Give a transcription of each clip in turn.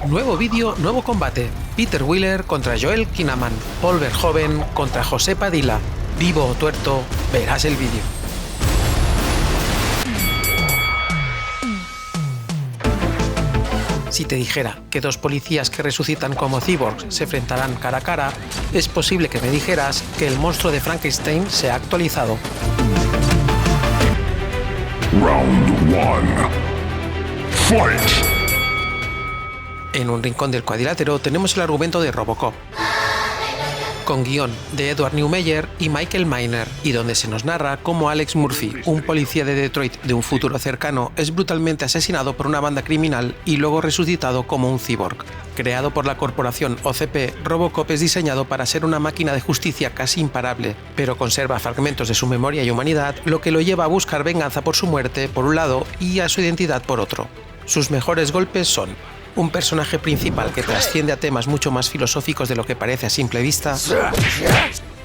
Nuevo vídeo, nuevo combate. Peter Wheeler contra Joel Kinnaman. Paul Verhoeven contra José Padilla. Vivo o tuerto, verás el vídeo. Si te dijera que dos policías que resucitan como cyborgs se enfrentarán cara a cara, es posible que me dijeras que el monstruo de Frankenstein se ha actualizado. Round 1. Fight! En un rincón del cuadrilátero tenemos el argumento de Robocop, con guión de Edward Newmeyer y Michael Miner, y donde se nos narra cómo Alex Murphy, un policía de Detroit de un futuro cercano, es brutalmente asesinado por una banda criminal y luego resucitado como un cyborg. Creado por la corporación OCP, Robocop es diseñado para ser una máquina de justicia casi imparable, pero conserva fragmentos de su memoria y humanidad, lo que lo lleva a buscar venganza por su muerte por un lado y a su identidad por otro. Sus mejores golpes son un personaje principal que trasciende a temas mucho más filosóficos de lo que parece a simple vista,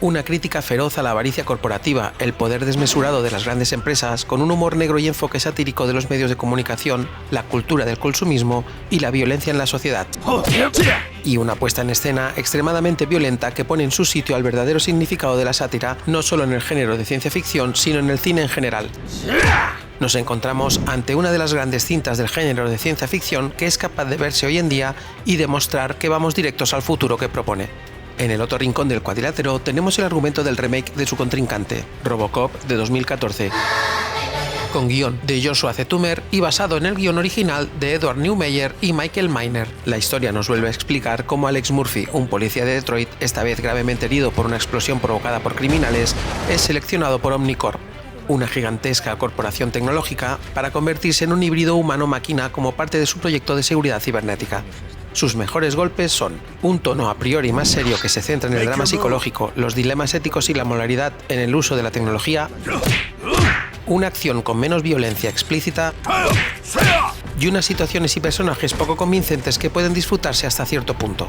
una crítica feroz a la avaricia corporativa, el poder desmesurado de las grandes empresas, con un humor negro y enfoque satírico de los medios de comunicación, la cultura del consumismo y la violencia en la sociedad. Y una puesta en escena extremadamente violenta que pone en su sitio al verdadero significado de la sátira, no solo en el género de ciencia ficción, sino en el cine en general. Nos encontramos ante una de las grandes cintas del género de ciencia ficción que es capaz de verse hoy en día y demostrar que vamos directos al futuro que propone. En el otro rincón del cuadrilátero tenemos el argumento del remake de su contrincante, Robocop de 2014, con guión de Joshua Zetumer y basado en el guión original de Edward Newmeyer y Michael Miner. La historia nos vuelve a explicar cómo Alex Murphy, un policía de Detroit, esta vez gravemente herido por una explosión provocada por criminales, es seleccionado por Omnicorp, una gigantesca corporación tecnológica, para convertirse en un híbrido humano-máquina como parte de su proyecto de seguridad cibernética. Sus mejores golpes son un tono a priori más serio que se centra en el drama psicológico, los dilemas éticos y la moralidad en el uso de la tecnología, una acción con menos violencia explícita y unas situaciones y personajes poco convincentes que pueden disfrutarse hasta cierto punto.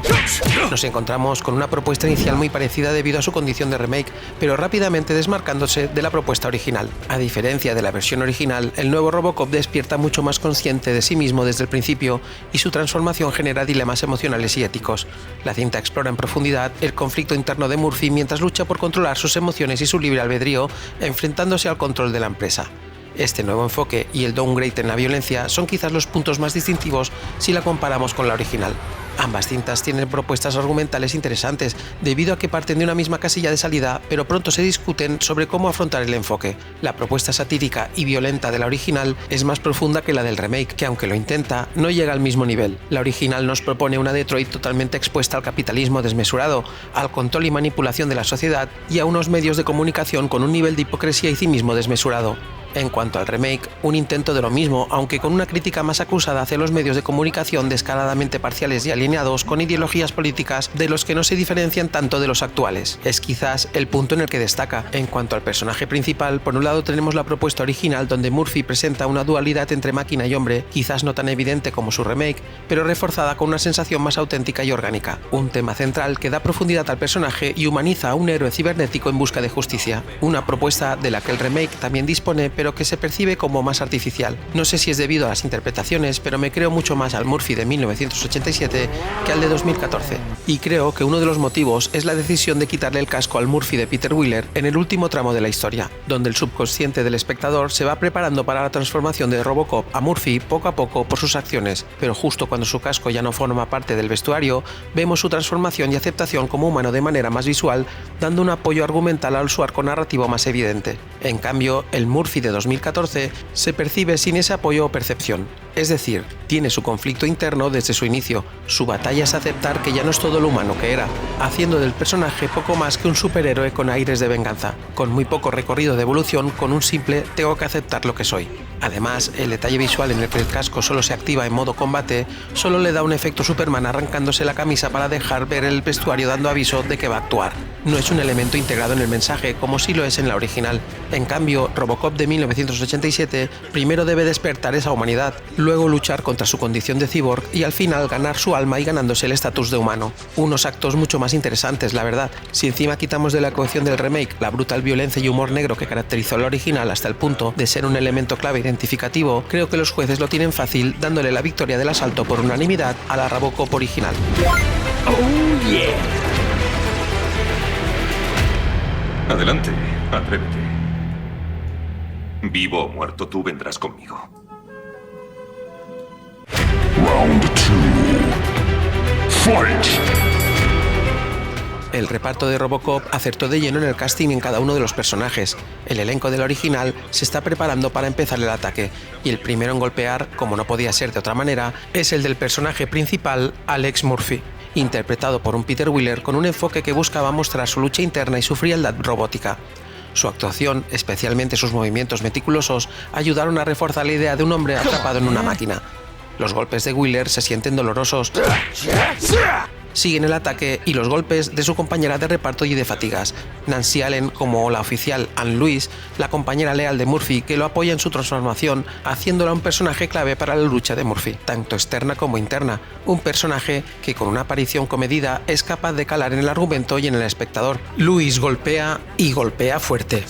Nos encontramos con una propuesta inicial muy parecida debido a su condición de remake, pero rápidamente desmarcándose de la propuesta original. A diferencia de la versión original, el nuevo Robocop despierta mucho más consciente de sí mismo desde el principio y su transformación genera dilemas emocionales y éticos. La cinta explora en profundidad el conflicto interno de Murphy mientras lucha por controlar sus emociones y su libre albedrío, enfrentándose al control de la empresa. Este nuevo enfoque y el downgrade en la violencia son quizás los puntos más distintivos si la comparamos con la original. Ambas cintas tienen propuestas argumentales interesantes debido a que parten de una misma casilla de salida, pero pronto se discuten sobre cómo afrontar el enfoque. La propuesta satírica y violenta de la original es más profunda que la del remake, que aunque lo intenta, no llega al mismo nivel. La original nos propone una Detroit totalmente expuesta al capitalismo desmesurado, al control y manipulación de la sociedad y a unos medios de comunicación con un nivel de hipocresía y cinismo desmesurado. En cuanto al remake, un intento de lo mismo, aunque con una crítica más acusada hacia los medios de comunicación descaradamente parciales y alineados con ideologías políticas de los que no se diferencian tanto de los actuales. Es quizás el punto en el que destaca. En cuanto al personaje principal, por un lado tenemos la propuesta original donde Murphy presenta una dualidad entre máquina y hombre, quizás no tan evidente como su remake, pero reforzada con una sensación más auténtica y orgánica. Un tema central que da profundidad al personaje y humaniza a un héroe cibernético en busca de justicia. Una propuesta de la que el remake también dispone, pero que se percibe como más artificial. No sé si es debido a las interpretaciones, pero me creo mucho más al Murphy de 1987 que al de 2014. Y creo que uno de los motivos es la decisión de quitarle el casco al Murphy de Peter Wheeler en el último tramo de la historia, donde el subconsciente del espectador se va preparando para la transformación de Robocop a Murphy poco a poco por sus acciones, pero justo cuando su casco ya no forma parte del vestuario, vemos su transformación y aceptación como humano de manera más visual, dando un apoyo argumental al su arco narrativo más evidente. En cambio, el Murphy de 2014 se percibe sin ese apoyo o percepción. Es decir, tiene su conflicto interno desde su inicio. Su batalla es aceptar que ya no es todo lo humano que era, haciendo del personaje poco más que un superhéroe con aires de venganza, con muy poco recorrido de evolución, con un simple tengo que aceptar lo que soy. Además, el detalle visual en el que el casco solo se activa en modo combate solo le da un efecto Superman arrancándose la camisa para dejar ver el vestuario dando aviso de que va a actuar. No es un elemento integrado en el mensaje como sí lo es en la original. En cambio, Robocop de 1987 primero debe despertar esa humanidad, luego luchar contra su condición de cyborg y al final ganar su alma y ganándose el estatus de humano. Unos actos mucho más interesantes, la verdad. Si encima quitamos de la ecuación del remake la brutal violencia y humor negro que caracterizó al original hasta el punto de ser un elemento clave identificativo, creo que los jueces lo tienen fácil dándole la victoria del asalto por unanimidad a la Robocop original. Oh yeah. Adelante, atrévete. Vivo o muerto, tú vendrás conmigo. Round 2. Fight! El reparto de Robocop acertó de lleno en el casting en cada uno de los personajes. El elenco del original se está preparando para empezar el ataque, y el primero en golpear, como no podía ser de otra manera, es el del personaje principal, Alex Murphy, interpretado por un Peter Weller con un enfoque que buscaba mostrar su lucha interna y su frialdad robótica. Su actuación, especialmente sus movimientos meticulosos, ayudaron a reforzar la idea de un hombre atrapado en una máquina. Los golpes de Weller se sienten dolorosos. Siguen el ataque y los golpes de su compañera de reparto y de fatigas, Nancy Allen como la oficial Anne Louise, la compañera leal de Murphy que lo apoya en su transformación, haciéndola un personaje clave para la lucha de Murphy, tanto externa como interna, un personaje que con una aparición comedida es capaz de calar en el argumento y en el espectador. Louise golpea y golpea fuerte.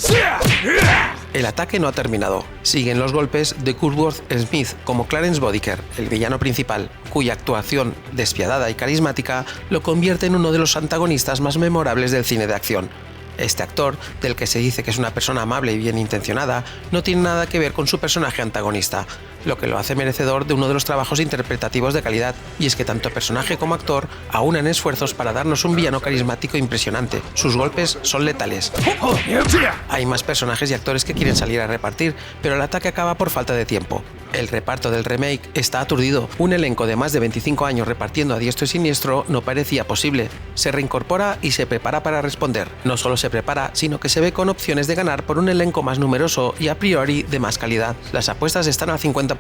El ataque no ha terminado. Siguen los golpes de Kurtwood Smith como Clarence Bodiker, el villano principal, cuya actuación despiadada y carismática lo convierte en uno de los antagonistas más memorables del cine de acción. Este actor, del que se dice que es una persona amable y bien intencionada, no tiene nada que ver con su personaje antagonista, lo que lo hace merecedor de uno de los trabajos interpretativos de calidad, y es que tanto personaje como actor aunan esfuerzos para darnos un villano carismático impresionante. Sus golpes son letales. Hay más personajes y actores que quieren salir a repartir, pero el ataque acaba por falta de tiempo. El reparto del remake está aturdido. Un elenco de más de 25 años repartiendo a diestro y siniestro no parecía posible. Se reincorpora y se prepara para responder. No solo se prepara, sino que se ve con opciones de ganar por un elenco más numeroso y a priori de más calidad. Las apuestas están al 50%.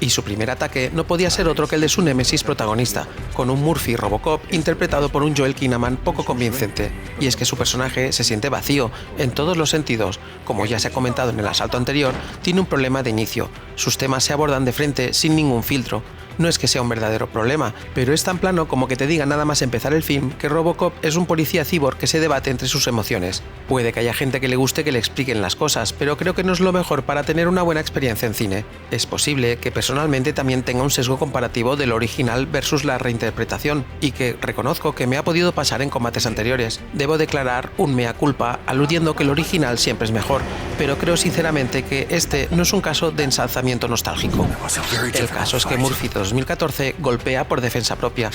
Y su primer ataque no podía ser otro que el de su némesis protagonista, con un Murphy Robocop interpretado por un Joel Kinnaman poco convincente. Y es que su personaje se siente vacío, en todos los sentidos. Como ya se ha comentado en el asalto anterior, tiene un problema de inicio. Sus temas se abordan de frente sin ningún filtro. No es que sea un verdadero problema, pero es tan plano como que te diga nada más empezar el film que Robocop es un policía cyborg que se debate entre sus emociones. Puede que haya gente que le guste que le expliquen las cosas, pero creo que no es lo mejor para tener una buena experiencia en cine. Es posible que personalmente también tenga un sesgo comparativo del original versus la reinterpretación, y que reconozco que me ha podido pasar en combates anteriores. Debo declarar un mea culpa aludiendo que el original siempre es mejor, pero creo sinceramente que este no es un caso de ensalzamiento nostálgico. El caso es que Murphy 2014 golpea por defensa propia.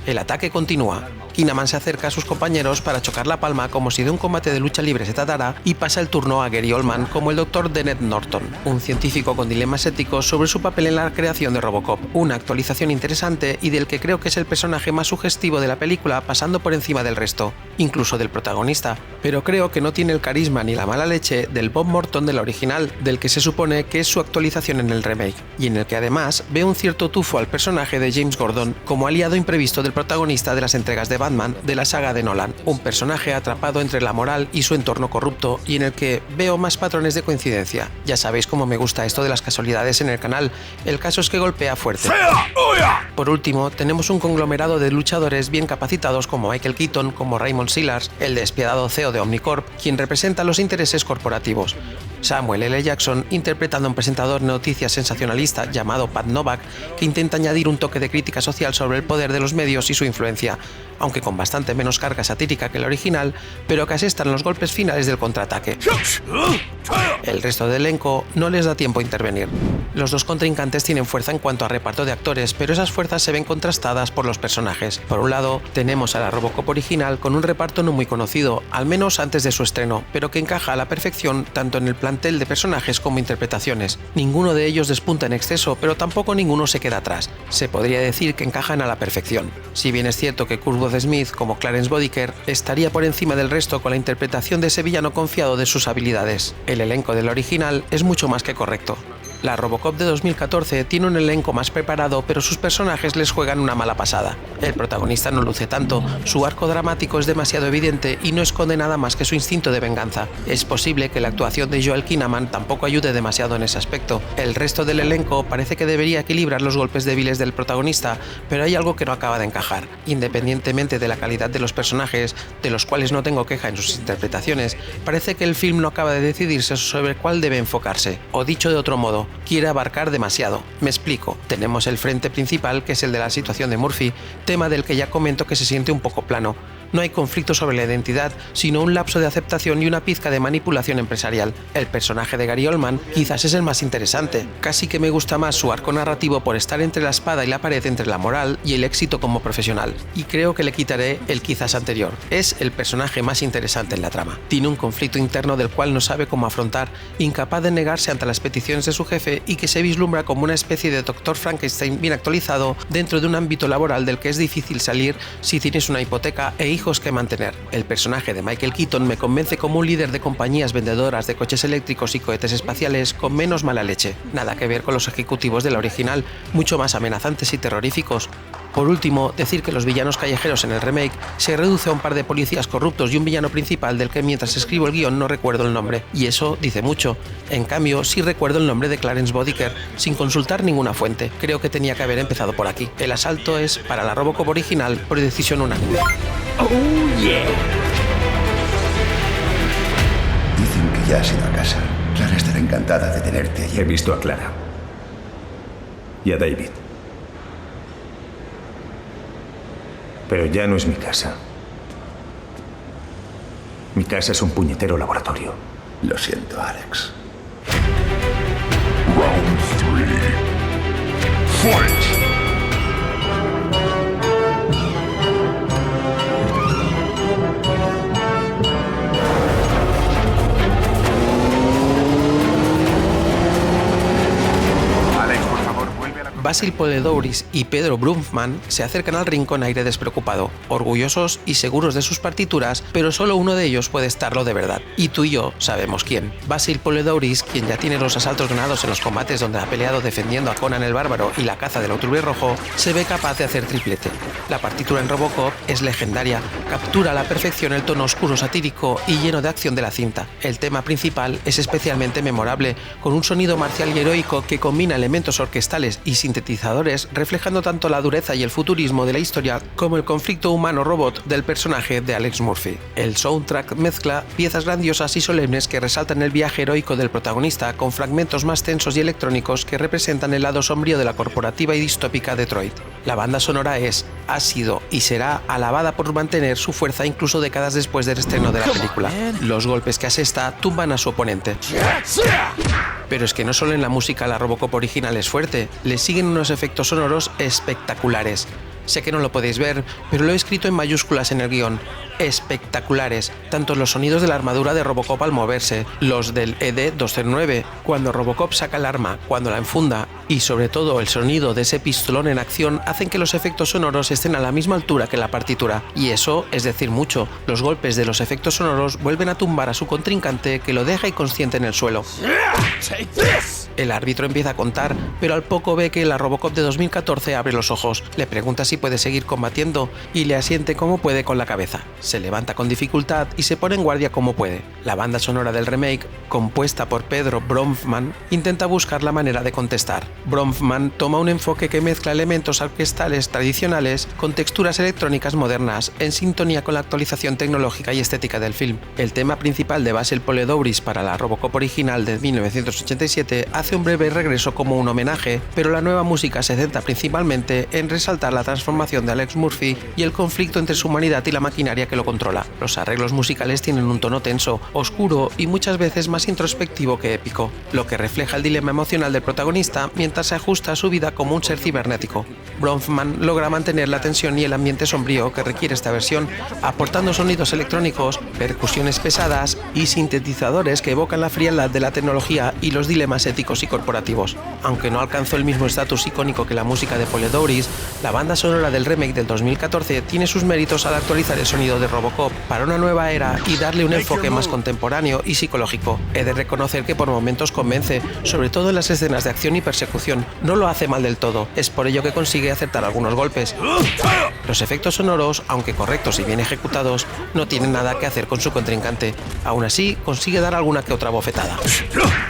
El ataque continúa. Kinnaman se acerca a sus compañeros para chocar la palma como si de un combate de lucha libre se tratara y pasa el turno a Gary Oldman como el Dr. Dennett Norton, un científico con dilemas éticos sobre su papel en la creación de Robocop. Una actualización interesante y del que creo que es el personaje más sugestivo de la película, pasando por encima del resto, incluso del protagonista, pero creo que no tiene el carisma ni la mala leche del Bob Morton de la original, del que se supone que es su actualización en el remake, y en el que además ve un cierto tufo al personaje de James Gordon como aliado imprevisto del protagonista de las entregas de Batman de la saga de Nolan, un personaje atrapado entre la moral y su entorno corrupto y en el que veo más patrones de coincidencia. Ya sabéis cómo me gusta esto de las casualidades en el canal, el caso es que golpea fuerte. Por último, tenemos un conglomerado de luchadores bien capacitados como Michael Keaton, como Raymond Sillars, el despiadado CEO de Omnicorp, quien representa los intereses corporativos. Samuel L. Jackson interpretando a un presentador de noticias sensacionalista llamado Pat Novak, que intenta añadir un toque de crítica social sobre el poder de los medios y su influencia, aunque con bastante menos carga satírica que el original, pero que asestan los golpes finales del contraataque. El resto del elenco no les da tiempo a intervenir. Los dos contrincantes tienen fuerza en cuanto a reparto de actores, pero esas fuerzas se ven contrastadas por los personajes. Por un lado, tenemos a la Robocop original con un reparto no muy conocido, al menos antes de su estreno, pero que encaja a la perfección tanto en el plantel de personajes como interpretaciones. Ninguno de ellos despunta en exceso, pero tampoco ninguno se queda atrás. Se podría decir que encajan a la perfección. Si bien es cierto que Kurtwood Smith, como Clarence Bodiker, estaría por encima del resto con la interpretación de ese villano confiado de sus habilidades. El elenco del original es mucho más que correcto. La Robocop de 2014 tiene un elenco más preparado, pero sus personajes les juegan una mala pasada. El protagonista no luce tanto, su arco dramático es demasiado evidente y no esconde nada más que su instinto de venganza. Es posible que la actuación de Joel Kinnaman tampoco ayude demasiado en ese aspecto. El resto del elenco parece que debería equilibrar los golpes débiles del protagonista, pero hay algo que no acaba de encajar. Independientemente de la calidad de los personajes, de los cuales no tengo queja en sus interpretaciones, parece que el film no acaba de decidirse sobre cuál debe enfocarse. O dicho de otro modo, quiere abarcar demasiado. Me explico. Tenemos el frente principal, que es el de la situación de Murphy, tema del que ya comento que se siente un poco plano. No hay conflicto sobre la identidad, sino un lapso de aceptación y una pizca de manipulación empresarial. El personaje de Gary Oldman quizás es el más interesante. Casi que me gusta más su arco narrativo por estar entre la espada y la pared entre la moral y el éxito como profesional. Y creo que le quitaré el quizás anterior. Es el personaje más interesante en la trama. Tiene un conflicto interno del cual no sabe cómo afrontar, incapaz de negarse ante las peticiones de su jefe y que se vislumbra como una especie de Dr. Frankenstein bien actualizado dentro de un ámbito laboral del que es difícil salir si tienes una hipoteca e hijos que mantener. El personaje de Michael Keaton me convence como un líder de compañías vendedoras de coches eléctricos y cohetes espaciales con menos mala leche. Nada que ver con los ejecutivos de la original, mucho más amenazantes y terroríficos. Por último, decir que los villanos callejeros en el remake se reduce a un par de policías corruptos y un villano principal del que mientras escribo el guión no recuerdo el nombre, y eso dice mucho. En cambio, sí recuerdo el nombre de Clarence Bodiker, sin consultar ninguna fuente. Creo que tenía que haber empezado por aquí. El asalto es para la Robocop original por decisión unánime. Oh, yeah. Dicen que ya has ido a casa. Clara estará encantada de tenerte allí. He visto a Clara. Y a David. Pero ya no es mi casa. Mi casa es un puñetero laboratorio. Lo siento, Alex. Round 3. Fight! Basil Poledouris y Pedro Bromfman se acercan al ring con aire despreocupado, orgullosos y seguros de sus partituras, pero solo uno de ellos puede estarlo de verdad. Y tú y yo sabemos quién. Basil Poledouris, quien ya tiene los asaltos ganados en los combates donde ha peleado defendiendo a Conan el Bárbaro y la caza del Octubre Rojo, se ve capaz de hacer triplete. La partitura en Robocop es legendaria, captura a la perfección el tono oscuro satírico y lleno de acción de la cinta. El tema principal es especialmente memorable, con un sonido marcial y heroico que combina elementos orquestales y sintetizadores, reflejando tanto la dureza y el futurismo de la historia como el conflicto humano-robot del personaje de Alex Murphy. El soundtrack mezcla piezas grandiosas y solemnes que resaltan el viaje heroico del protagonista con fragmentos más tensos y electrónicos que representan el lado sombrío de la corporativa y distópica Detroit. La banda sonora ha sido y será alabada por mantener su fuerza incluso décadas después del estreno de la película. Los golpes que asesta tumban a su oponente. Pero es que no solo en la música la Robocop original es fuerte, le siguen unos efectos sonoros espectaculares. Sé que no lo podéis ver, pero lo he escrito en mayúsculas en el guión. Espectaculares, tanto los sonidos de la armadura de Robocop al moverse, los del ED-209, cuando Robocop saca el arma, cuando la enfunda, y sobre todo el sonido de ese pistolón en acción hacen que los efectos sonoros estén a la misma altura que la partitura. Y eso es decir mucho, los golpes de los efectos sonoros vuelven a tumbar a su contrincante que lo deja inconsciente en el suelo. El árbitro empieza a contar, pero al poco ve que la Robocop de 2014 abre los ojos, le pregunta si puede seguir combatiendo y le asiente como puede con la cabeza. Se levanta con dificultad y se pone en guardia como puede. La banda sonora del remake, compuesta por Pedro Bromfman, intenta buscar la manera de contestar. Bromfman toma un enfoque que mezcla elementos orquestales tradicionales con texturas electrónicas modernas, en sintonía con la actualización tecnológica y estética del film. El tema principal de Basil Poledouris para la Robocop original de 1987 hace un breve regreso como un homenaje, pero la nueva música se centra principalmente en resaltar la transformación de Alex Murphy y el conflicto entre su humanidad y la maquinaria que lo controla. Los arreglos musicales tienen un tono tenso, oscuro y muchas veces más introspectivo que épico, lo que refleja el dilema emocional del protagonista mientras se ajusta a su vida como un ser cibernético. Bromfman logra mantener la tensión y el ambiente sombrío que requiere esta versión, aportando sonidos electrónicos, percusiones pesadas y sintetizadores que evocan la frialdad de la tecnología y los dilemas éticos y corporativos. Aunque no alcanzó el mismo estatus icónico que la música de Poledouris, la banda sonora del remake del 2014 tiene sus méritos al actualizar el sonido de Robocop para una nueva era y darle un enfoque más contemporáneo y psicológico. He de reconocer que por momentos convence, sobre todo en las escenas de acción y persecución. No lo hace mal del todo, es por ello que consigue acertar algunos golpes. Los efectos sonoros, aunque correctos y bien ejecutados, no tienen nada que hacer con su contrincante. Aún así, consigue dar alguna que otra bofetada.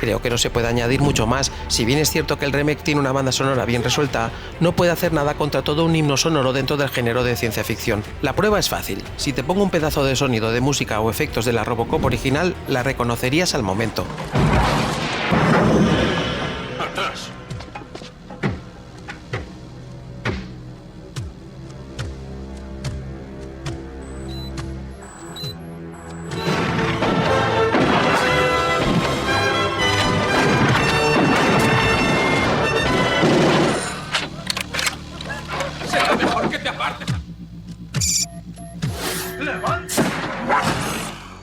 Creo que no se puede añadir mucho más. Si bien es cierto que el remake tiene una banda sonora bien resuelta, no puede hacer nada contra todo un himno sonoro dentro del género de ciencia ficción. La prueba es fácil. Si te pongo un pedazo de sonido, de música o efectos de la Robocop original, la reconocerías al momento. ¡Atrás! Será mejor que te apartes.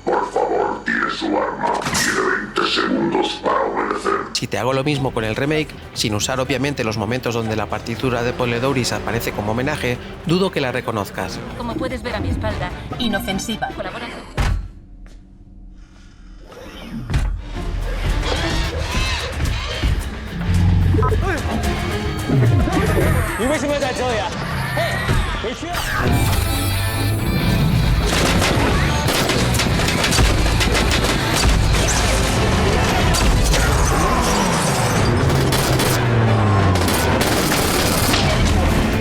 Por favor, tire su arma. Tiene 20 segundos para obedecer. Si te hago lo mismo con el remake, sin usar obviamente los momentos donde la partitura de Poledouris aparece como homenaje, dudo que la reconozcas. Como puedes ver a mi espalda, inofensiva. Colabora.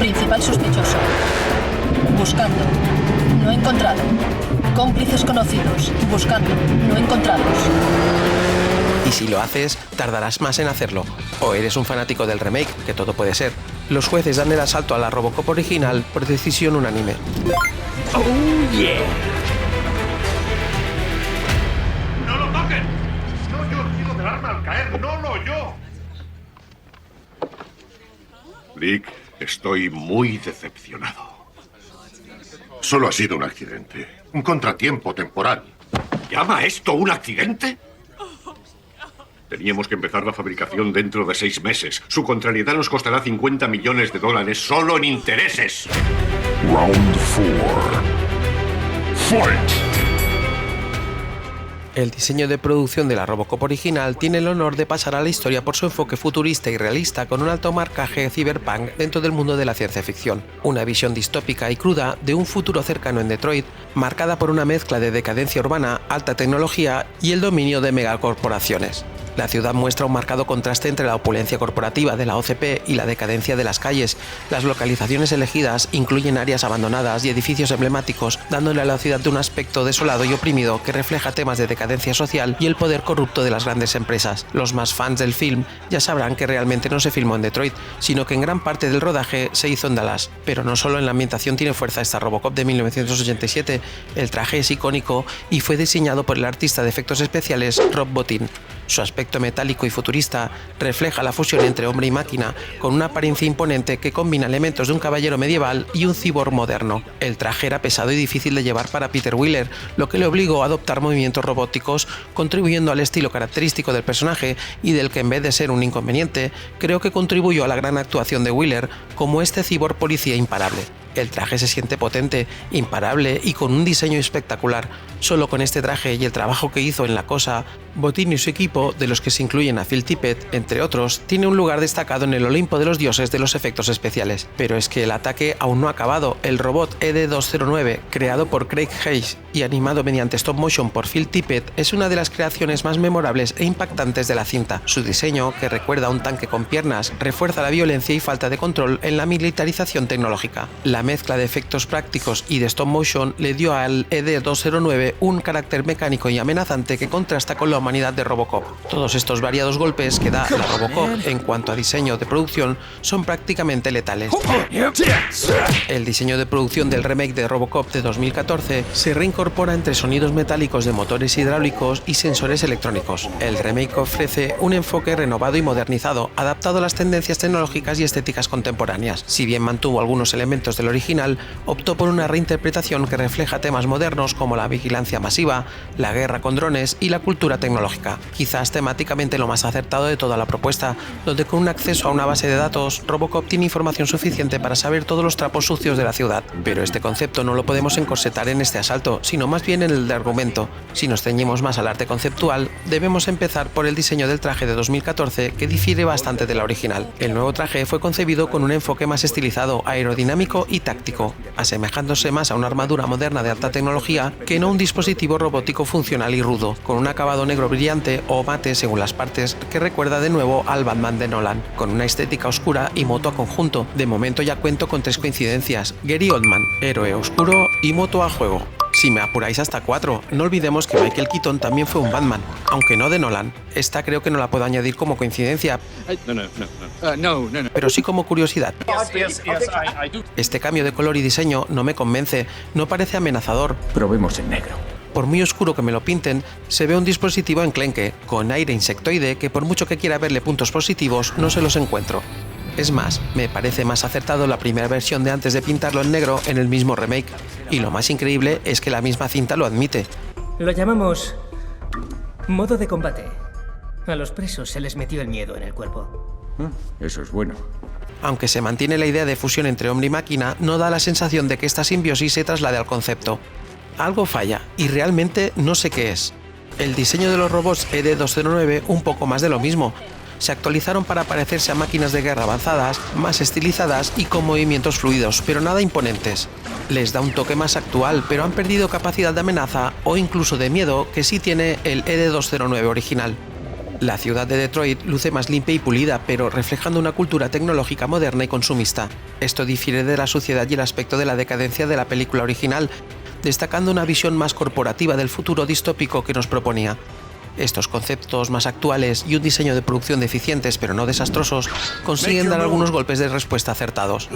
Principal sospechoso. Buscando. No encontrado. Cómplices conocidos. Buscando. No encontrados. Y si lo haces, tardarás más en hacerlo. O eres un fanático del remake, que todo puede ser. Los jueces dan el asalto a la Robocop original por decisión unánime. Oh, yeah. ¡No lo toquen! No yo, el giro del arma al caer, no lo yo. Rick, estoy muy decepcionado. Solo ha sido un accidente. Un contratiempo temporal. ¿Llama esto un accidente? Teníamos que empezar la fabricación dentro de 6 meses. Su contrariedad nos costará $50 millones solo en intereses. Round 4. Fight! El diseño de producción de la Robocop original tiene el honor de pasar a la historia por su enfoque futurista y realista con un alto marcaje cyberpunk dentro del mundo de la ciencia ficción. Una visión distópica y cruda de un futuro cercano en Detroit, marcada por una mezcla de decadencia urbana, alta tecnología y el dominio de megacorporaciones. La ciudad muestra un marcado contraste entre la opulencia corporativa de la OCP y la decadencia de las calles. Las localizaciones elegidas incluyen áreas abandonadas y edificios emblemáticos, dándole a la ciudad un aspecto desolado y oprimido que refleja temas de decadencia social y el poder corrupto de las grandes empresas. Los más fans del film ya sabrán que realmente no se filmó en Detroit, sino que en gran parte del rodaje se hizo en Dallas. Pero no solo en la ambientación tiene fuerza esta Robocop de 1987, el traje es icónico y fue diseñado por el artista de efectos especiales Rob Bottin. Su aspecto metálico y futurista refleja la fusión entre hombre y máquina, con una apariencia imponente que combina elementos de un caballero medieval y un cyborg moderno. El traje era pesado y difícil de llevar para Peter Wheeler, lo que le obligó a adoptar movimientos robóticos, contribuyendo al estilo característico del personaje y del que, en vez de ser un inconveniente, creo que contribuyó a la gran actuación de Wheeler como este cyborg policía imparable. El traje se siente potente, imparable y con un diseño espectacular. Solo con este traje y el trabajo que hizo en La Cosa, Bottin y su equipo, de los que se incluyen a Phil Tippett, entre otros, tiene un lugar destacado en el Olimpo de los dioses de los efectos especiales. Pero es que el ataque aún no ha acabado. El robot ED-209, creado por Craig Hayes y animado mediante stop motion por Phil Tippett, es una de las creaciones más memorables e impactantes de la cinta. Su diseño, que recuerda a un tanque con piernas, refuerza la violencia y falta de control en la militarización tecnológica. La mezcla de efectos prácticos y de stop motion le dio al ED-209 un carácter mecánico y amenazante que contrasta con la humanidad de Robocop. Todos estos variados golpes que da la Robocop en cuanto a diseño de producción son prácticamente letales. El diseño de producción del remake de Robocop de 2014 se reincorpora entre sonidos metálicos de motores hidráulicos y sensores electrónicos. El remake ofrece un enfoque renovado y modernizado, adaptado a las tendencias tecnológicas y estéticas contemporáneas. Si bien mantuvo algunos elementos del original, optó por una reinterpretación que refleja temas modernos como la vigilancia masiva, la guerra con drones y la cultura tecnológica. Quizás temáticamente lo más acertado de toda la propuesta, donde con un acceso a una base de datos, Robocop tiene información suficiente para saber todos los trapos sucios de la ciudad. Pero este concepto no lo podemos encorsetar en este asalto, sino más bien en el de argumento. Si nos ceñimos más al arte conceptual, debemos empezar por el diseño del traje de 2014, que difiere bastante de la original. El nuevo traje fue concebido con un enfoque más estilizado, aerodinámico y táctico, asemejándose más a una armadura moderna de alta tecnología que no un dispositivo robótico funcional y rudo, con un acabado negro brillante o mate según las partes que recuerda de nuevo al Batman de Nolan, con una estética oscura y moto a conjunto. De momento ya cuento con 3 coincidencias: Gary Oldman, héroe oscuro y moto a juego. Si me apuráis hasta 4, no olvidemos que Michael Keaton también fue un Batman, aunque no de Nolan. Esta creo que no la puedo añadir como coincidencia, pero sí como curiosidad. Este cambio de color y diseño no me convence, no parece amenazador. Probemos en negro. Por muy oscuro que me lo pinten, se ve un dispositivo enclenque, con aire insectoide que por mucho que quiera verle puntos positivos, no se los encuentro. Es más, me parece más acertado la primera versión de antes de pintarlo en negro en el mismo remake. Y lo más increíble es que la misma cinta lo admite. Lo llamamos modo de combate. A los presos se les metió el miedo en el cuerpo. Eso es bueno. Aunque se mantiene la idea de fusión entre hombre y máquina, no da la sensación de que esta simbiosis se traslade al concepto. Algo falla, y realmente no sé qué es. El diseño de los robots ED-209 un poco más de lo mismo. Se actualizaron para parecerse a máquinas de guerra avanzadas, más estilizadas y con movimientos fluidos, pero nada imponentes. Les da un toque más actual, pero han perdido capacidad de amenaza o incluso de miedo que sí tiene el ED-209 original. La ciudad de Detroit luce más limpia y pulida, pero reflejando una cultura tecnológica moderna y consumista. Esto difiere de la suciedad y el aspecto de la decadencia de la película original, destacando una visión más corporativa del futuro distópico que nos proponía. Estos conceptos más actuales y un diseño de producción deficientes pero no desastrosos consiguen dar algunos golpes de respuesta acertados.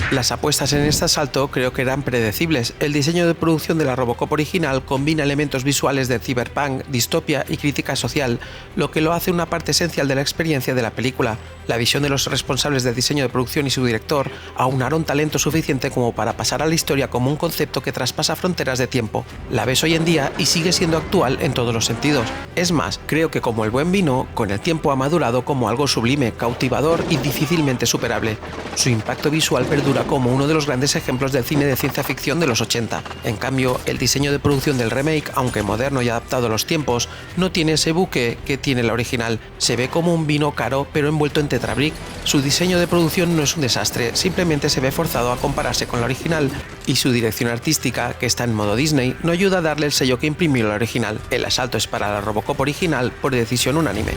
Las apuestas en este asalto creo que eran predecibles. El diseño de producción de la Robocop original combina elementos visuales de cyberpunk, distopia y crítica social, lo que lo hace una parte esencial de la experiencia de la película. La visión de los responsables del diseño de producción y su director aunaron talento suficiente como para pasar a la historia como un concepto que traspasa fronteras de tiempo. La ves hoy en día y sigue siendo actual en todos los sentidos. Es más, creo que como el buen vino, con el tiempo ha madurado como algo sublime, cautivador y difícilmente superable. Su impacto visual perdura como uno de los grandes ejemplos del cine de ciencia ficción de los 80. En cambio, el diseño de producción del remake, aunque moderno y adaptado a los tiempos, no tiene ese buque que tiene la original. Se ve como un vino caro pero envuelto en tetrabric. Su diseño de producción no es un desastre, simplemente se ve forzado a compararse con la original, y su dirección artística, que está en modo Disney, no ayuda a darle el sello que imprimió la original. El asalto es para la Robocop original por decisión unánime.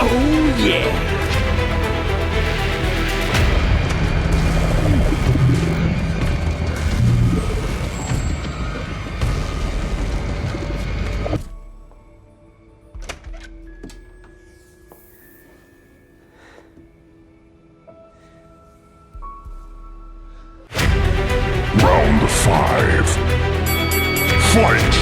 Oh yeah. Round 5. Fight.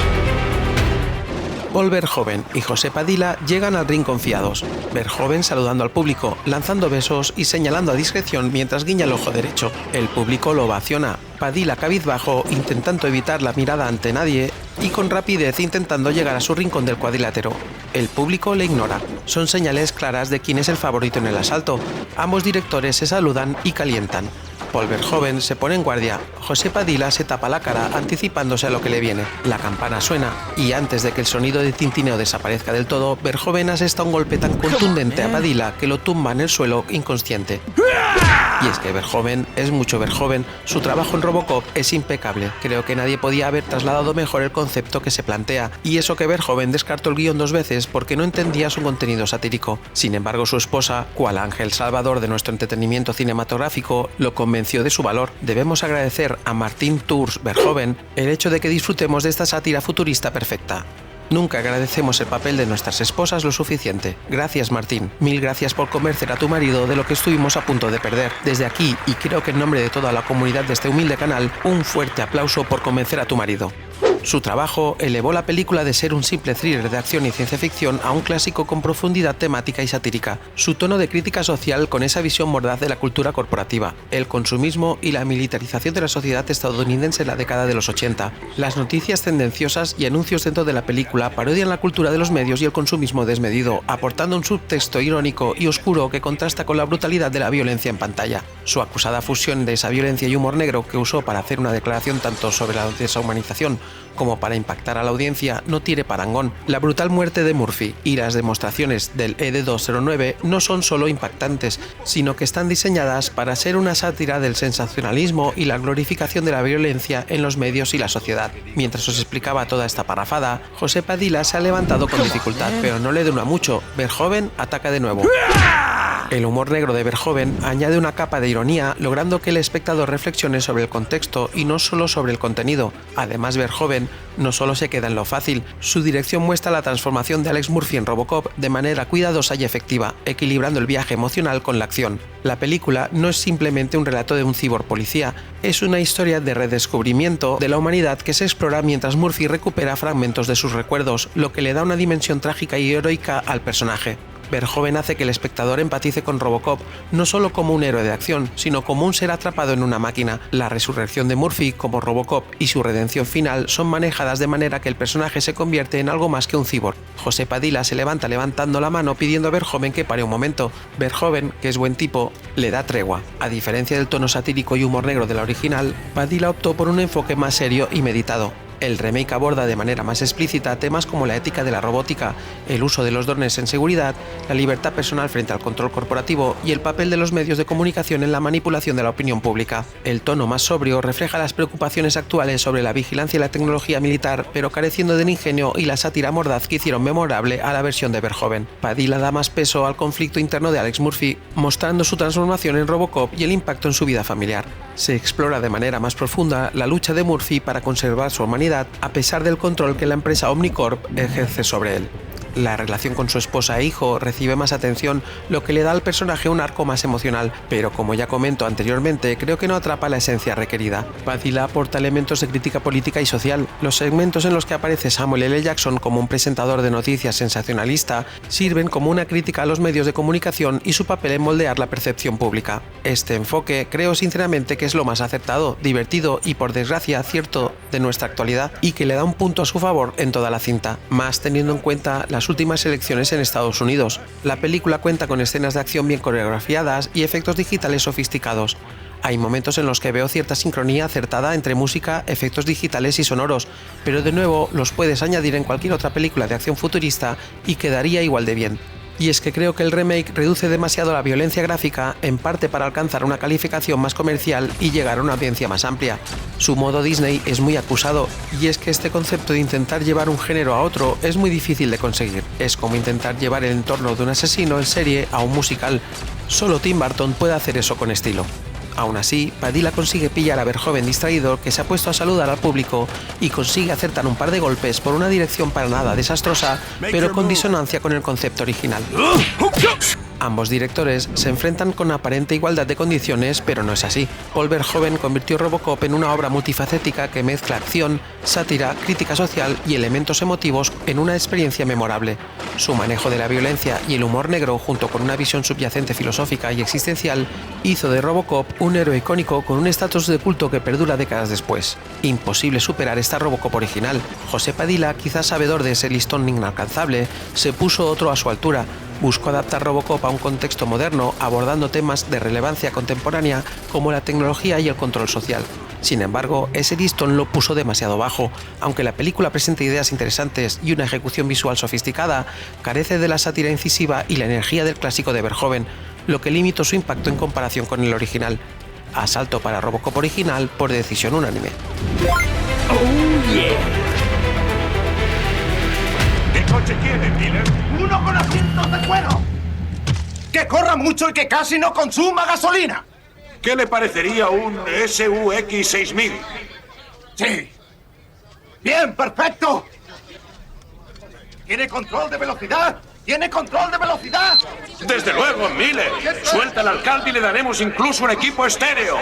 Paul Verhoeven y José Padilla llegan al ring confiados. Verhoeven saludando al público, lanzando besos y señalando a discreción mientras guiña el ojo derecho. El público lo ovaciona. Padilla cabizbajo, intentando evitar la mirada ante nadie y con rapidez intentando llegar a su rincón del cuadrilátero. El público le ignora. Son señales claras de quién es el favorito en el asalto. Ambos directores se saludan y calientan. Paul Verhoeven se pone en guardia. José Padilla se tapa la cara anticipándose a lo que le viene. La campana suena y antes de que el sonido de tintineo desaparezca del todo, Verhoeven asesta un golpe tan contundente a Padilla que lo tumba en el suelo inconsciente. Y es que Verhoeven es mucho Verhoeven. Su trabajo en Robocop es impecable. Creo que nadie podía haber trasladado mejor el concepto que se plantea, y eso que Verhoeven descartó el guión 2 veces porque no entendía su contenido satírico. Sin embargo, su esposa, cual ángel salvador de nuestro entretenimiento cinematográfico, lo convenció de su valor. Debemos agradecer a Martin Tours Verhoeven el hecho de que disfrutemos de esta sátira futurista perfecta. Nunca agradecemos el papel de nuestras esposas lo suficiente. Gracias, Martín. Mil gracias por convencer a tu marido de lo que estuvimos a punto de perder. Desde aquí, y creo que en nombre de toda la comunidad de este humilde canal, un fuerte aplauso por convencer a tu marido. Su trabajo elevó la película de ser un simple thriller de acción y ciencia ficción a un clásico con profundidad temática y satírica. Su tono de crítica social con esa visión mordaz de la cultura corporativa, el consumismo y la militarización de la sociedad estadounidense en la década de los 80. Las noticias tendenciosas y anuncios dentro de la película parodian la cultura de los medios y el consumismo desmedido, aportando un subtexto irónico y oscuro que contrasta con la brutalidad de la violencia en pantalla. Su acusada fusión de esa violencia y humor negro que usó para hacer una declaración tanto sobre la deshumanización como para impactar a la audiencia no tiene parangón. La brutal muerte de Murphy y las demostraciones del ED-209 no son solo impactantes, sino que están diseñadas para ser una sátira del sensacionalismo y la glorificación de la violencia en los medios y la sociedad. Mientras os explicaba toda esta parrafada, José Padilla se ha levantado con dificultad, pero no le dura mucho. Verhoeven ataca de nuevo. El humor negro de Verhoeven añade una capa de ironía, logrando que el espectador reflexione sobre el contexto y no solo sobre el contenido. Además, Verhoeven no solo se queda en lo fácil, su dirección muestra la transformación de Alex Murphy en Robocop de manera cuidadosa y efectiva, equilibrando el viaje emocional con la acción. La película no es simplemente un relato de un cyborg policía, es una historia de redescubrimiento de la humanidad que se explora mientras Murphy recupera fragmentos de sus recuerdos, lo que le da una dimensión trágica y heroica al personaje. Verhoeven hace que el espectador empatice con Robocop no solo como un héroe de acción, sino como un ser atrapado en una máquina. La resurrección de Murphy como Robocop y su redención final son manejadas de manera que el personaje se convierte en algo más que un cyborg. José Padilla se levanta levantando la mano pidiendo a Verhoeven que pare un momento. Verhoeven, que es buen tipo, le da tregua. A diferencia del tono satírico y humor negro de la original, Padilla optó por un enfoque más serio y meditado. El remake aborda de manera más explícita temas como la ética de la robótica, el uso de los drones en seguridad, la libertad personal frente al control corporativo y el papel de los medios de comunicación en la manipulación de la opinión pública. El tono más sobrio refleja las preocupaciones actuales sobre la vigilancia y la tecnología militar, pero careciendo del ingenio y la sátira mordaz que hicieron memorable a la versión de Verhoeven. Padilla da más peso al conflicto interno de Alex Murphy, mostrando su transformación en Robocop y el impacto en su vida familiar. Se explora de manera más profunda la lucha de Murphy para conservar su humanidad a pesar del control que la empresa Omnicorp ejerce sobre él. La relación con su esposa e hijo recibe más atención, lo que le da al personaje un arco más emocional, pero como ya comento anteriormente, creo que no atrapa la esencia requerida. Padilla aporta elementos de crítica política y social. Los segmentos en los que aparece Samuel L. Jackson como un presentador de noticias sensacionalista sirven como una crítica a los medios de comunicación y su papel en moldear la percepción pública. Este enfoque creo sinceramente que es lo más acertado, divertido y por desgracia cierto de nuestra actualidad y que le da un punto a su favor en toda la cinta, más teniendo en cuenta las últimas elecciones en Estados Unidos. La película cuenta con escenas de acción bien coreografiadas y efectos digitales sofisticados. Hay momentos en los que veo cierta sincronía acertada entre música, efectos digitales y sonoros, pero de nuevo los puedes añadir en cualquier otra película de acción futurista y quedaría igual de bien. Y es que creo que el remake reduce demasiado la violencia gráfica, en parte para alcanzar una calificación más comercial y llegar a una audiencia más amplia. Su modo Disney es muy acusado, y es que este concepto de intentar llevar un género a otro es muy difícil de conseguir. Es como intentar llevar el entorno de un asesino en serie a un musical. Solo Tim Burton puede hacer eso con estilo. Aún así, Padilla consigue pillar a Verhoeven distraído que se ha puesto a saludar al público y consigue acertar un par de golpes por una dirección para nada desastrosa, pero con disonancia con el concepto original. Ambos directores se enfrentan con aparente igualdad de condiciones, pero no es así. Paul Verhoeven convirtió Robocop en una obra multifacética que mezcla acción, sátira, crítica social y elementos emotivos en una experiencia memorable. Su manejo de la violencia y el humor negro, junto con una visión subyacente filosófica y existencial, hizo de Robocop un héroe icónico con un estatus de culto que perdura décadas después. Imposible superar esta Robocop original. José Padilla, quizás sabedor de ese listón inalcanzable, se puso otro a su altura. Buscó adaptar Robocop a un contexto moderno, abordando temas de relevancia contemporánea como la tecnología y el control social. Sin embargo, ese listón lo puso demasiado bajo. Aunque la película presenta ideas interesantes y una ejecución visual sofisticada, carece de la sátira incisiva y la energía del clásico de Verhoeven, lo que limitó su impacto en comparación con el original. Asalto para Robocop original por decisión unánime. Oh, yeah. ¿Qué coche quiere, Miller? ¡Uno con asientos de cuero! ¡Que corra mucho y que casi no consuma gasolina! ¿Qué le parecería un SUX 6000? ¡Sí! ¡Bien, perfecto! ¿Tiene control de velocidad? ¿Tiene control de velocidad? ¡Desde luego, Miller! Suelta al alcalde y le daremos incluso un equipo estéreo.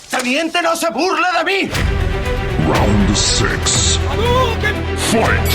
¡Teniente, no se burle de mí! Round 6. Fight!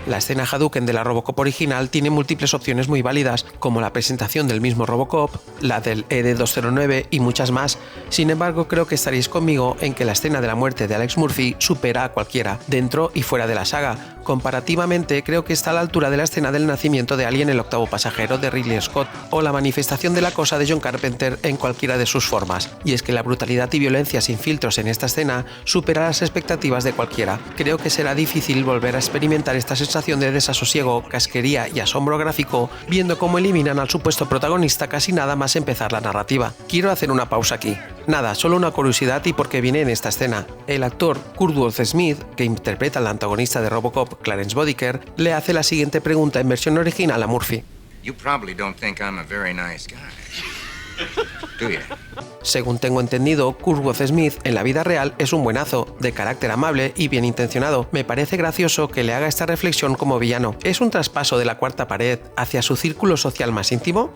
La escena Hadouken de la Robocop original tiene múltiples opciones muy válidas, como la presentación del mismo Robocop, la del ED-209 y muchas más. Sin embargo, creo que estaréis conmigo en que la escena de la muerte de Alex Murphy supera a cualquiera, dentro y fuera de la saga. Comparativamente, creo que está a la altura de la escena del nacimiento de Alien, el octavo pasajero de Ridley Scott, o la manifestación de la cosa de John Carpenter en cualquiera de sus formas. Y es que la brutalidad y violencia sin filtros en esta escena supera las expectativas de cualquiera. Creo que será difícil volver a experimentar esta sensación de desasosiego, casquería y asombro gráfico viendo cómo eliminan al supuesto protagonista casi nada más empezar la narrativa. Quiero hacer una pausa aquí. Nada, solo una curiosidad y por qué viene en esta escena. El actor Kurtwood Smith, que interpreta al antagonista de Robocop, Clarence Bodiker, le hace la siguiente pregunta en versión original a Murphy. You probably don't think I'm a very nice guy, do you? Según tengo entendido, Kurtwood Smith en la vida real es un buenazo, de carácter amable y bien intencionado. Me parece gracioso que le haga esta reflexión como villano. ¿Es un traspaso de la cuarta pared hacia su círculo social más íntimo?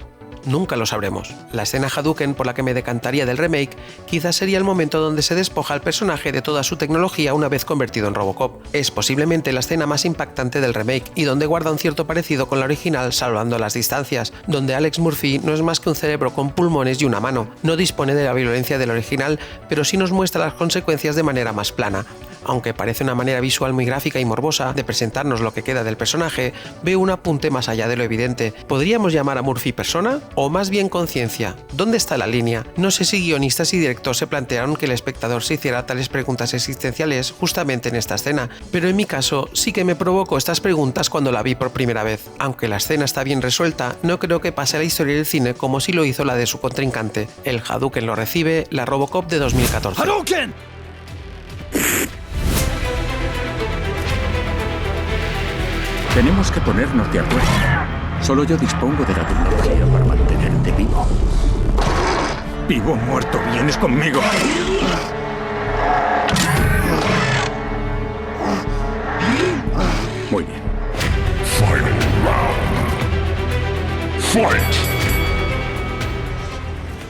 Nunca lo sabremos. La escena Hadouken por la que me decantaría del remake quizás sería el momento donde se despoja al personaje de toda su tecnología una vez convertido en Robocop. Es posiblemente la escena más impactante del remake y donde guarda un cierto parecido con la original salvando las distancias, donde Alex Murphy no es más que un cerebro con pulmones y una mano. No dispone de la violencia del original, pero sí nos muestra las consecuencias de manera más plana. Aunque parece una manera visual muy gráfica y morbosa de presentarnos lo que queda del personaje, veo un apunte más allá de lo evidente. ¿Podríamos llamar a Murphy persona? ¿O más bien conciencia? ¿Dónde está la línea? No sé si guionistas y directores se plantearon que el espectador se hiciera tales preguntas existenciales justamente en esta escena, pero en mi caso sí que me provocó estas preguntas cuando la vi por primera vez. Aunque la escena está bien resuelta, no creo que pase a la historia del cine como si lo hizo la de su contrincante. El Hadouken lo recibe la Robocop de 2014. ¡Hadouken! Tenemos que ponernos de acuerdo. Solo yo dispongo de la tecnología para mantenerte vivo. Vivo o muerto, vienes conmigo. Muy bien. Final round. Fight!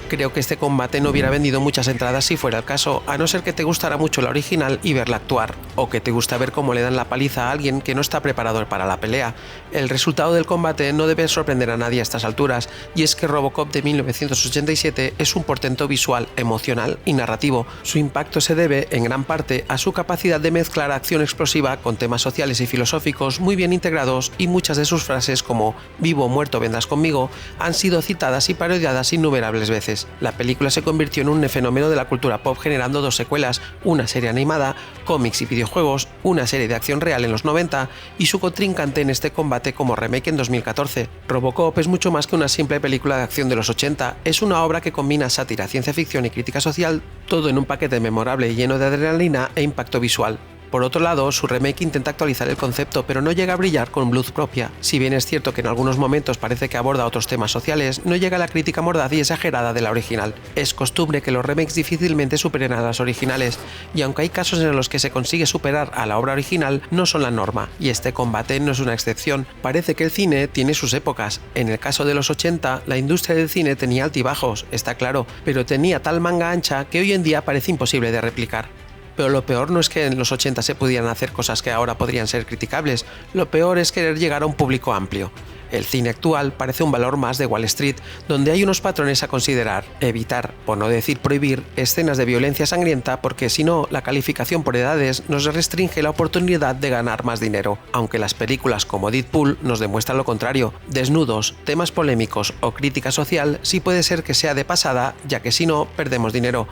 Creo que este combate no hubiera vendido muchas entradas si fuera el caso, a no ser que te gustara mucho la original y verla actuar, o que te gusta ver cómo le dan la paliza a alguien que no está preparado para la pelea. El resultado del combate no debe sorprender a nadie a estas alturas, y es que Robocop de 1987 es un portento visual, emocional y narrativo. Su impacto se debe, en gran parte, a su capacidad de mezclar acción explosiva con temas sociales y filosóficos muy bien integrados, y muchas de sus frases como «vivo o muerto vendrás conmigo» han sido citadas y parodiadas innumerables veces. La película se convirtió en un fenómeno de la cultura pop generando 2 secuelas, una serie animada, cómics y videojuegos, una serie de acción real en los 90 y su contrincante en este combate como remake en 2014. Robocop es mucho más que una simple película de acción de los 80, es una obra que combina sátira, ciencia ficción y crítica social, todo en un paquete memorable y lleno de adrenalina e impacto visual. Por otro lado, su remake intenta actualizar el concepto, pero no llega a brillar con luz propia. Si bien es cierto que en algunos momentos parece que aborda otros temas sociales, no llega a la crítica mordaz y exagerada de la original. Es costumbre que los remakes difícilmente superen a las originales, y aunque hay casos en los que se consigue superar a la obra original, no son la norma, y este combate no es una excepción. Parece que el cine tiene sus épocas. En el caso de los 80, la industria del cine tenía altibajos, está claro, pero tenía tal manga ancha que hoy en día parece imposible de replicar. Pero lo peor no es que en los 80 se pudieran hacer cosas que ahora podrían ser criticables, lo peor es querer llegar a un público amplio. El cine actual parece un valor más de Wall Street, donde hay unos patrones a considerar, evitar, por no decir prohibir, escenas de violencia sangrienta porque si no, la calificación por edades nos restringe la oportunidad de ganar más dinero, aunque las películas como Deadpool nos demuestran lo contrario. Desnudos, temas polémicos o crítica social sí puede ser que sea de pasada, ya que si no, perdemos dinero.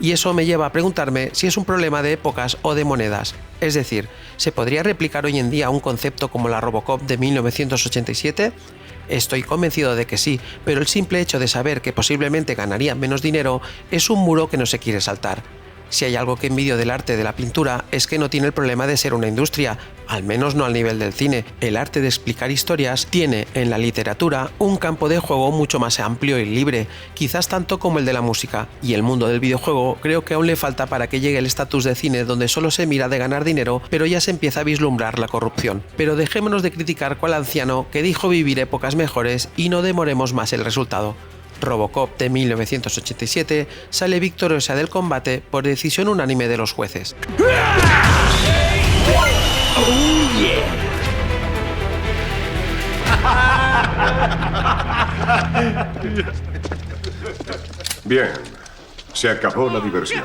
Y eso me lleva a preguntarme si es un problema de épocas o de monedas. Es decir, ¿se podría replicar hoy en día un concepto como la Robocop de 1987? Estoy convencido de que sí, pero el simple hecho de saber que posiblemente ganaría menos dinero es un muro que no se quiere saltar. Si hay algo que envidio del arte de la pintura es que no tiene el problema de ser una industria, al menos no al nivel del cine. El arte de explicar historias tiene, en la literatura, un campo de juego mucho más amplio y libre, quizás tanto como el de la música, y el mundo del videojuego creo que aún le falta para que llegue el estatus de cine donde solo se mira de ganar dinero, pero ya se empieza a vislumbrar la corrupción. Pero dejémonos de criticar cual anciano que dijo vivir épocas mejores y no demoremos más el resultado. Robocop de 1987 sale victoriosa del combate por decisión unánime de los jueces. Oh, yeah. Bien, se acabó la diversión.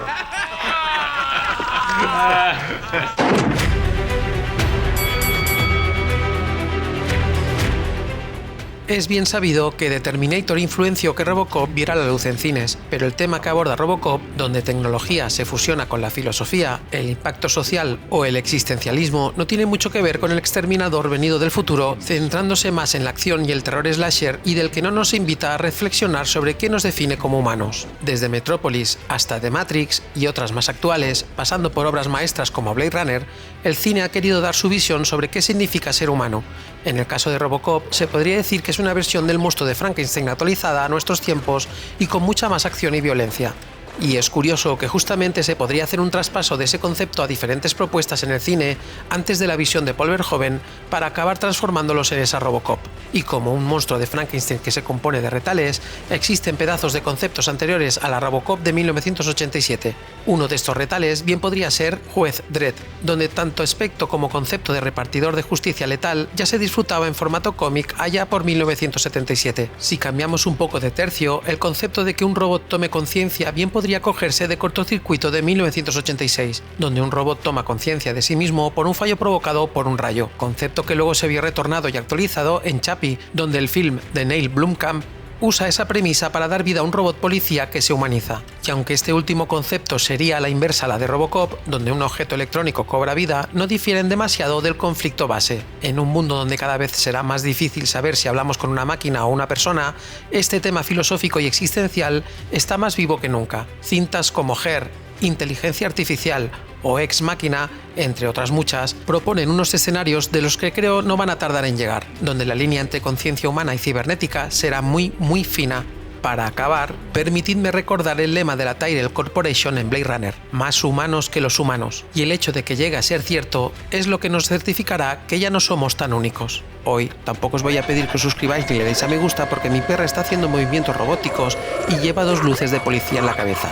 Es bien sabido que The Terminator influenció que Robocop viera la luz en cines, pero el tema que aborda Robocop, donde tecnología se fusiona con la filosofía, el impacto social o el existencialismo, no tiene mucho que ver con el exterminador venido del futuro, centrándose más en la acción y el terror slasher y del que no nos invita a reflexionar sobre qué nos define como humanos. Desde Metrópolis hasta The Matrix y otras más actuales, pasando por obras maestras como Blade Runner, el cine ha querido dar su visión sobre qué significa ser humano. En el caso de Robocop, se podría decir que es una versión del monstruo de Frankenstein actualizada a nuestros tiempos y con mucha más acción y violencia. Y es curioso que justamente se podría hacer un traspaso de ese concepto a diferentes propuestas en el cine antes de la visión de Paul Verhoeven para acabar transformándolos en esa Robocop. Y como un monstruo de Frankenstein que se compone de retales, existen pedazos de conceptos anteriores a la Robocop de 1987. Uno de estos retales bien podría ser Juez Dredd, donde tanto aspecto como concepto de repartidor de justicia letal ya se disfrutaba en formato cómic allá por 1977. Si cambiamos un poco de tercio, el concepto de que un robot tome conciencia bien podría cogerse de Cortocircuito de 1986, donde un robot toma conciencia de sí mismo por un fallo provocado por un rayo, concepto que luego se vio retornado y actualizado en Chappie, donde el film de Neil Blomkamp usa esa premisa para dar vida a un robot policía que se humaniza. Y aunque este último concepto sería a la inversa a la de Robocop, donde un objeto electrónico cobra vida, no difieren demasiado del conflicto base. En un mundo donde cada vez será más difícil saber si hablamos con una máquina o una persona, este tema filosófico y existencial está más vivo que nunca. Cintas como Her, Inteligencia Artificial o Ex Machina, entre otras muchas, proponen unos escenarios de los que creo no van a tardar en llegar, donde la línea entre conciencia humana y cibernética será muy fina. Para acabar, permitidme recordar el lema de la Tyrell Corporation en Blade Runner: más humanos que los humanos, y el hecho de que llegue a ser cierto es lo que nos certificará que ya no somos tan únicos. Hoy tampoco os voy a pedir que os suscribáis ni le deis a me gusta porque mi perra está haciendo movimientos robóticos y lleva 2 luces de policía en la cabeza.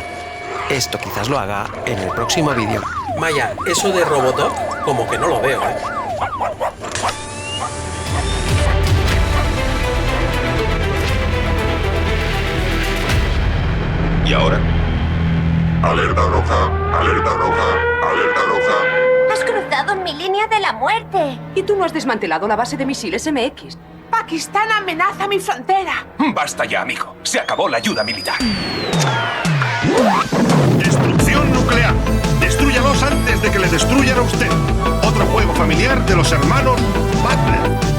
Esto quizás lo haga en el próximo vídeo. Maya, eso de Robotop, como que no lo veo, ¿eh? ¿Y ahora? Alerta roja, alerta roja, alerta roja. Has cruzado mi línea de la muerte. Y tú no has desmantelado la base de misiles MX. Pakistán amenaza mi frontera. Basta ya, amigo. Se acabó la ayuda militar. ¡Destrucción nuclear! ¡Destrúyalos antes de que le destruyan a usted! Otro juego familiar de los hermanos Butler.